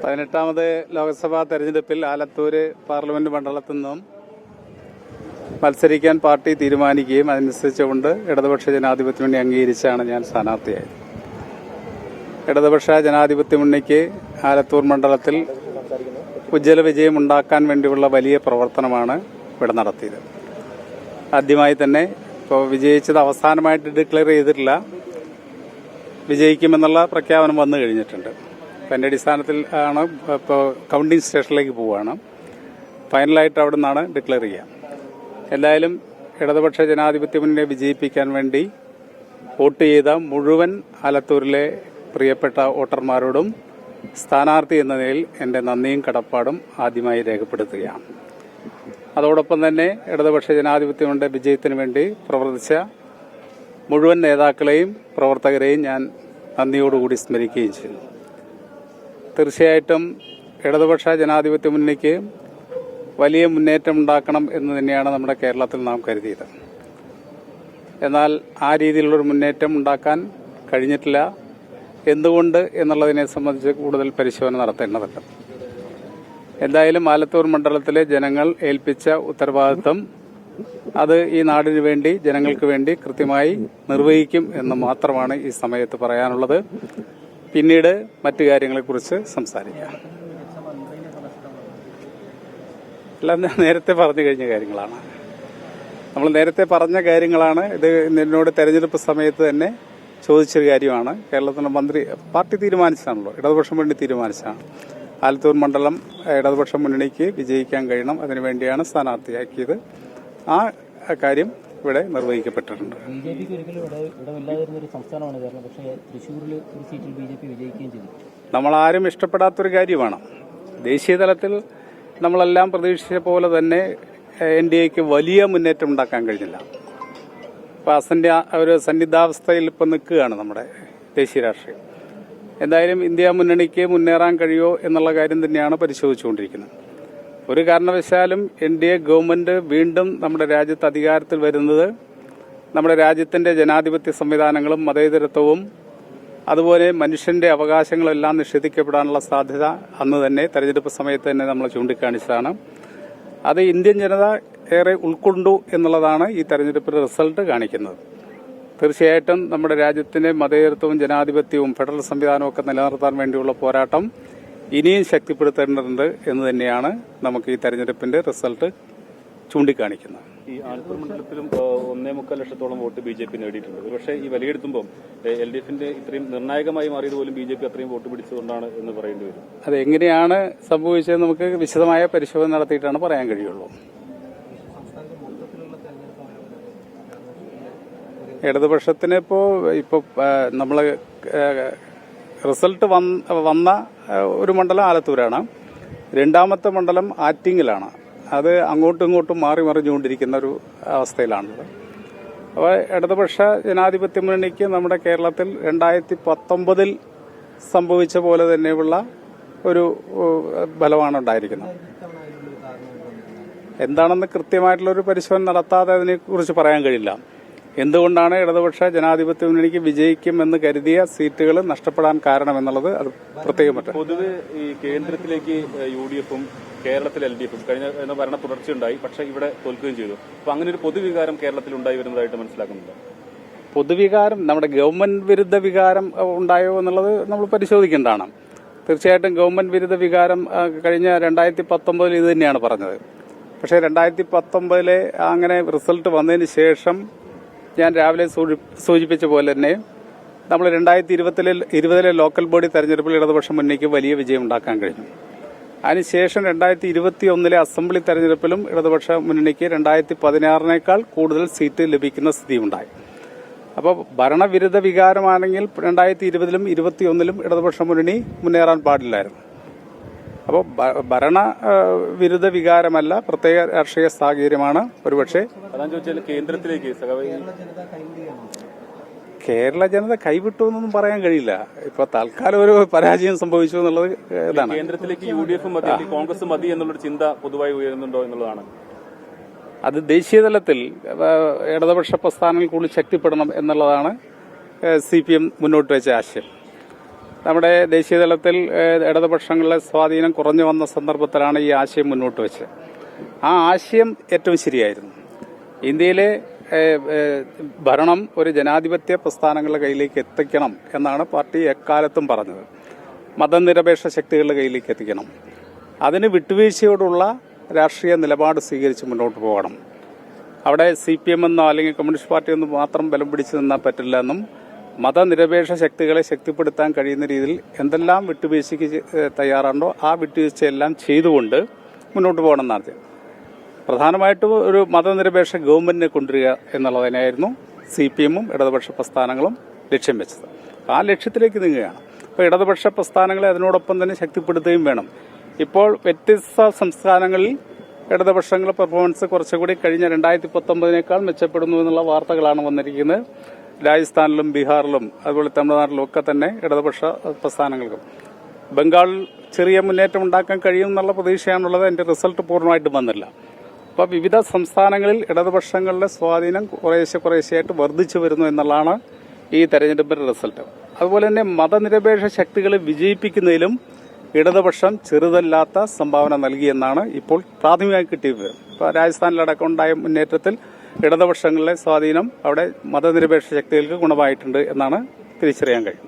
18ാമത് ലോക്സഭാ തെരഞ്ഞെടുപ്പിൽ ആലത്തൂര് പാർലമെന്റ് മണ്ഡലത്തിൽ നിന്നും മത്സരിക്കാൻ പാർട്ടി തീരുമാനിക്കുകയും അതനുസരിച്ചുകൊണ്ട് ഇടതുപക്ഷ ജനാധിപത്യ മുന്നണി അംഗീകരിച്ചാണ് ഞാൻ സ്ഥാനാർത്ഥിയായത്. ഇടതുപക്ഷ ജനാധിപത്യ മുന്നണിക്ക് ആലത്തൂർ മണ്ഡലത്തിൽ ഉജ്ജ്വല വിജയം ഉണ്ടാക്കാൻ വേണ്ടിയുള്ള വലിയ പ്രവർത്തനമാണ് ഇവിടെ നടത്തിയത്. ആദ്യമായി തന്നെ ഇപ്പോൾ വിജയിച്ചത് അവസാനമായിട്ട് ഡിക്ലെയർ ചെയ്തിട്ടില്ല, വിജയിക്കുമെന്നുള്ള പ്രഖ്യാപനം വന്നു കഴിഞ്ഞിട്ടുണ്ട്. അപ്പം എൻ്റെ അടിസ്ഥാനത്തിൽ ആണ് ഇപ്പോൾ കൗണ്ടിംഗ് സ്റ്റേഷനിലേക്ക് പോവുകയാണ്. ഫൈനലായിട്ട് അവിടെ നിന്നാണ് ഡിക്ലെയർ ചെയ്യുക. എന്തായാലും ഇടതുപക്ഷ ജനാധിപത്യ മുന്നണിയെ വിജയിപ്പിക്കാൻ വേണ്ടി വോട്ട് ചെയ്ത മുഴുവൻ ആലത്തൂരിലെ പ്രിയപ്പെട്ട വോട്ടർമാരോടും സ്ഥാനാർത്ഥി എന്ന നിലയിൽ എൻ്റെ നന്ദിയും കടപ്പാടും ആദ്യമായി രേഖപ്പെടുത്തുകയാണ്. അതോടൊപ്പം തന്നെ ഇടതുപക്ഷ ജനാധിപത്യ മുന്നണിയുടെ വിജയത്തിന് വേണ്ടി പ്രവർത്തിച്ച മുഴുവൻ നേതാക്കളെയും പ്രവർത്തകരെയും ഞാൻ നന്ദിയോടുകൂടി സ്മരിക്കുകയും ചെയ്യുന്നു. തീർച്ചയായിട്ടും ഇടതുപക്ഷ ജനാധിപത്യ മുന്നണിക്ക് വലിയ മുന്നേറ്റം ഉണ്ടാക്കണം എന്ന് തന്നെയാണ് നമ്മുടെ കേരളത്തിൽ നാം കരുതിയത്. എന്നാൽ ആ രീതിയിലുള്ളൊരു മുന്നേറ്റം ഉണ്ടാക്കാൻ കഴിഞ്ഞിട്ടില്ല. എന്തുകൊണ്ട് എന്നുള്ളതിനെ സംബന്ധിച്ച് കൂടുതൽ പരിശോധന നടത്തേണ്ടതുണ്ട്. എന്തായാലും ആലത്തൂർ മണ്ഡലത്തിലെ ജനങ്ങൾ ഏൽപ്പിച്ച ഉത്തരവാദിത്വം അത് ഈ നാടിനു വേണ്ടി, ജനങ്ങൾക്ക് വേണ്ടി കൃത്യമായി നിർവഹിക്കും എന്ന് മാത്രമാണ് ഈ സമയത്ത് പറയാനുള്ളത്. പിന്നീട് മറ്റു കാര്യങ്ങളെക്കുറിച്ച് സംസാരിക്കാം. എല്ലാം നേരത്തെ പറഞ്ഞു കഴിഞ്ഞ കാര്യങ്ങളാണ്. നമ്മൾ നേരത്തെ പറഞ്ഞ കാര്യങ്ങളാണ്. ഇത് എന്നോട് തെരഞ്ഞെടുപ്പ് സമയത്ത് തന്നെ ചോദിച്ചൊരു കാര്യമാണ്. കേരളത്തിലെ മന്ത്രി പാർട്ടി തീരുമാനിച്ചതാണല്ലോ, ഇടതുപക്ഷം മുന്നണി തീരുമാനിച്ചതാണ്. ആലത്തൂർ മണ്ഡലം ഇടതുപക്ഷ മുന്നണിക്ക് വിജയിക്കാൻ കഴിയണം, അതിനുവേണ്ടിയാണ് സ്ഥാനാർത്ഥിയാക്കിയത്. ആ കാര്യം ഇവിടെ നിർവഹിക്കപ്പെട്ടിട്ടുണ്ട്. ബിജെപിക്ക് ഒരിക്കലും ഇടമില്ലാതിരുന്ന ഒരു സംസ്ഥാനമാണ് കേരളം. പക്ഷേ തൃശ്ശൂരിൽ ഒരു സീറ്റിൽ ബിജെപി വിജയിക്കുകയും ചെയ്തു. നമ്മളാരും ഇഷ്ടപ്പെടാത്തൊരു കാര്യമാണ്. ദേശീയ തലത്തിൽ നമ്മളെല്ലാം പ്രതീക്ഷിച്ച പോലെ തന്നെ NDAക്ക് വലിയ മുന്നേറ്റം ഉണ്ടാക്കാൻ കഴിഞ്ഞില്ല. ഇപ്പം ഒരു സന്നിഗ്ധാവസ്ഥയിൽ ഇപ്പം നിൽക്കുകയാണ് നമ്മുടെ ദേശീയ രാഷ്ട്രീയം. എന്തായാലും ഇന്ത്യ മുന്നണിക്ക് മുന്നേറാൻ കഴിയുമോ എന്നുള്ള കാര്യം തന്നെയാണ് പരിശോധിച്ചുകൊണ്ടിരിക്കുന്നത്. ഒരു കാരണവശാലും NDA ഗവൺമെന്റ് വീണ്ടും നമ്മുടെ രാജ്യത്ത് അധികാരത്തിൽ വരുന്നത് നമ്മുടെ രാജ്യത്തിന്റെ ജനാധിപത്യ സംവിധാനങ്ങളും മതേതരത്വവും അതുപോലെ മനുഷ്യന്റെ അവകാശങ്ങളെല്ലാം നിഷേധിക്കപ്പെടാനുള്ള സാധ്യത അന്ന് തന്നെ തെരഞ്ഞെടുപ്പ് സമയത്ത് തന്നെ നമ്മൾ ചൂണ്ടിക്കാണിച്ചതാണ്. അത് ഇന്ത്യൻ ജനത ഏറെ ഉൾക്കൊണ്ടു എന്നുള്ളതാണ് ഈ തെരഞ്ഞെടുപ്പിന്റെ റിസൾട്ട് കാണിക്കുന്നത്. തീർച്ചയായിട്ടും നമ്മുടെ രാജ്യത്തിന്റെ മതേതരത്വവും ജനാധിപത്യവും ഫെഡറൽ സംവിധാനവും ഒക്കെ നിലനിർത്താൻ വേണ്ടിയുള്ള പോരാട്ടം ഇനിയും ശക്തിപ്പെടുത്തേണ്ടതുണ്ട് എന്ന് തന്നെയാണ് നമുക്ക് ഈ തെരഞ്ഞെടുപ്പിന്റെ റിസൾട്ട് ചൂണ്ടിക്കാണിക്കുന്നത്. ഈ ആലത്തൂർ മണ്ഡലത്തിലും 1.25 ലക്ഷത്തോളം വോട്ട് BJP നേടിയിട്ടുണ്ട്. പക്ഷേ ഈ വിലയിരുത്തുമ്പോൾ LDFന്റെ ഇത്രയും നിർണായകമായി മാറിയത് പോലും BJP അത്രയും വോട്ട് പിടിച്ചതുകൊണ്ടാണ് എന്ന് പറയേണ്ടി വരും. അതെങ്ങനെയാണ് സംഭവിച്ചത് നമുക്ക് വിശദമായ പരിശോധന നടത്തിയിട്ടാണ് പറയാൻ കഴിയുള്ളൂ. ഇടതുപക്ഷത്തിന് ഇപ്പോൾ നമ്മള് റിസൾട്ട് വന്ന ഒരു മണ്ഡലം ആലത്തൂരാണ്. രണ്ടാമത്തെ മണ്ഡലം ആറ്റിങ്ങിലാണ്. അത് അങ്ങോട്ടും ഇങ്ങോട്ടും മാറി മറിഞ്ഞുകൊണ്ടിരിക്കുന്ന ഒരു അവസ്ഥയിലാണുള്ളത്. അപ്പോൾ ഇടതുപക്ഷ ജനാധിപത്യ മുന്നണിക്ക് നമ്മുടെ കേരളത്തിൽ 2019 സംഭവിച്ച പോലെ തന്നെയുള്ള ഒരു ബലമാണ് ഉണ്ടായിരിക്കുന്നത്. എന്താണെന്ന് കൃത്യമായിട്ടുള്ളൊരു പരിശോധന നടത്താതെ അതിനെക്കുറിച്ച് പറയാൻ കഴിയില്ല. എന്തുകൊണ്ടാണ് ഇടതുപക്ഷ ജനാധിപത്യ മുന്നണിക്ക് വിജയിക്കുമെന്ന് കരുതിയ സീറ്റുകൾ നഷ്ടപ്പെടാൻ കാരണമെന്നുള്ളത് അത് പ്രത്യേകം പറ്റും. പൊതുവെ ഈ കേന്ദ്രത്തിലേക്ക് UDFും കേരളത്തിൽ LDFും കഴിഞ്ഞ ഭരണ തുടർച്ചയുണ്ടായി, പക്ഷേ ഇവിടെ തോൽക്കുകയും ചെയ്തു. അപ്പൊ അങ്ങനെ ഒരു പൊതുവികാരം കേരളത്തിൽ ഉണ്ടായി വരുന്നതായിട്ട് മനസ്സിലാക്കുന്നുണ്ട്. പൊതുവികാരം, നമ്മുടെ ഗവൺമെന്റ് വിരുദ്ധ വികാരം ഉണ്ടായോ എന്നുള്ളത് നമ്മൾ പരിശോധിക്കേണ്ടതാണ്. തീർച്ചയായിട്ടും ഗവൺമെന്റ് വിരുദ്ധ വികാരം കഴിഞ്ഞ 2019 ഇത് തന്നെയാണ് പറഞ്ഞത്. പക്ഷേ 2019 അങ്ങനെ റിസൾട്ട് വന്നതിന് ശേഷം ഞാൻ രാവിലെ സൂചിപ്പിച്ച പോലെ തന്നെ നമ്മൾ 2020 ലോക്കൽ ബോഡി തെരഞ്ഞെടുപ്പിൽ ഇടതുപക്ഷ മുന്നണിക്ക് വലിയ വിജയം ഉണ്ടാക്കാൻ കഴിഞ്ഞു. അതിനുശേഷം 2021 അസംബ്ലി തെരഞ്ഞെടുപ്പിലും ഇടതുപക്ഷ മുന്നണിക്ക് 2016 കൂടുതൽ സീറ്റ് ലഭിക്കുന്ന സ്ഥിതിയുണ്ടായി. അപ്പോൾ ഭരണവിരുദ്ധ വികാരമാണെങ്കിൽ 2020 2021 ഇടതുപക്ഷ മുന്നണി മുന്നേറാൻ പാടില്ലായിരുന്നു. അപ്പോൾ ഭരണ വിരുദ്ധ വികാരമല്ല, പ്രത്യേക രാഷ്ട്രീയ സാഹചര്യമാണ്. ഒരുപക്ഷെ അതാണ് ചോദിച്ചാൽ കേന്ദ്രത്തിലേക്ക് കേരള ജനത കൈവിട്ടു എന്നൊന്നും പറയാൻ കഴിയില്ല. ഇപ്പൊ തൽക്കാലം ഒരു പരാജയം സംഭവിച്ചു എന്നുള്ളത് ഇതാണ്. കേന്ദ്രത്തിലേക്ക് UDF മതി, കോൺഗ്രസ് മതി എന്നുള്ളൊരു ചിന്ത പൊതുവായി ഉയരുന്നുണ്ടോ എന്നുള്ളതാണ്. അത് ദേശീയ തലത്തിൽ ഇടതുപക്ഷ പ്രസ്ഥാനങ്ങൾ കൂടുതൽ ശക്തിപ്പെടണം എന്നുള്ളതാണ് CPM മുന്നോട്ട് വെച്ച ആശയം. നമ്മുടെ ദേശീയ തലത്തിൽ ഇടതുപക്ഷങ്ങളിലെ സ്വാധീനം കുറഞ്ഞു വന്ന സന്ദർഭത്തിലാണ് ഈ ആശയം മുന്നോട്ട് വെച്ചത്. ആ ആശയം ഏറ്റവും ശരിയായിരുന്നു. ഇന്ത്യയിലെ ഭരണം ഒരു ജനാധിപത്യ പ്രസ്ഥാനങ്ങളുടെ കയ്യിലേക്ക് എത്തിക്കണം എന്നാണ് പാർട്ടി എക്കാലത്തും പറഞ്ഞത്. മതനിരപേക്ഷ ശക്തികളുടെ കയ്യിലേക്ക് എത്തിക്കണം. അതിന് വിട്ടുവീഴ്ചയോടുള്ള രാഷ്ട്രീയ നിലപാട് സ്വീകരിച്ച് മുന്നോട്ട് പോകണം. അവിടെ CPM എന്നോ അല്ലെങ്കിൽ കമ്മ്യൂണിസ്റ്റ് പാർട്ടി ഒന്നും മാത്രം ബലം പിടിച്ചു നിന്നാൽ പറ്റില്ല എന്നും മതനിരപേക്ഷ ശക്തികളെ ശക്തിപ്പെടുത്താൻ കഴിയുന്ന രീതിയിൽ എന്തെല്ലാം വിട്ടുവീഴ്ചയ്ക്ക് തയ്യാറാണോ ആ വിട്ടുവീഴ്ചയെല്ലാം ചെയ്തുകൊണ്ട് മുന്നോട്ട് പോകണമെന്നാണ്. പ്രധാനമായിട്ടും ഒരു മതനിരപേക്ഷ ഗവൺമെന്റിനെ കൊണ്ടുവരിക എന്നുള്ളതിനായിരുന്നു CPM-ഉം ഇടതുപക്ഷ പ്രസ്ഥാനങ്ങളും ലക്ഷ്യം വെച്ചത്. ആ ലക്ഷ്യത്തിലേക്ക് നീങ്ങുകയാണ്. അപ്പോൾ ഇടതുപക്ഷ പ്രസ്ഥാനങ്ങളെ അതിനോടൊപ്പം തന്നെ ശക്തിപ്പെടുത്തുകയും വേണം. ഇപ്പോൾ വ്യത്യസ്ത സംസ്ഥാനങ്ങളിൽ ഇടതുപക്ഷങ്ങളുടെ പെർഫോമൻസ് കുറച്ചുകൂടി കഴിഞ്ഞ 2019 മെച്ചപ്പെടുന്നു എന്നുള്ള വാർത്തകളാണ് വന്നിരിക്കുന്നത്. രാജസ്ഥാനിലും ബീഹാറിലും അതുപോലെ തമിഴ്നാട്ടിലും ഒക്കെ തന്നെ ഇടതുപക്ഷ പ്രസ്ഥാനങ്ങൾക്കും ബംഗാളിൽ ചെറിയ മുന്നേറ്റം ഉണ്ടാക്കാൻ കഴിയും എന്നുള്ള പ്രതീക്ഷയാണുള്ളത്. അതിന്റെ റിസൾട്ട് പൂർണ്ണമായിട്ടും വന്നില്ല. അപ്പോൾ വിവിധ സംസ്ഥാനങ്ങളിൽ ഇടതുപക്ഷങ്ങളുടെ സ്വാധീനം കുറേശ്ശെയായിട്ട് വർദ്ധിച്ചു വരുന്നു എന്നുള്ളതാണ് ഈ തെരഞ്ഞെടുപ്പിന്റെ റിസൾട്ട്. അതുപോലെ തന്നെ മതനിരപേക്ഷ ശക്തികളെ വിജയിപ്പിക്കുന്നതിലും ഇടതുപക്ഷം ചെറുതല്ലാത്ത സംഭാവന നൽകിയെന്നാണ് ഇപ്പോൾ പ്രാഥമികമായി കിട്ടിയ വിവരം. ഇപ്പോൾ രാജസ്ഥാനിലടക്കം ഉണ്ടായ മുന്നേറ്റത്തിൽ ഇടതുപക്ഷങ്ങളിലെ സ്വാധീനം അവിടെ മതനിരപേക്ഷ ശക്തികൾക്ക് ഗുണമായിട്ടുണ്ട് എന്നാണ് തിരിച്ചറിയാൻ കഴിയും.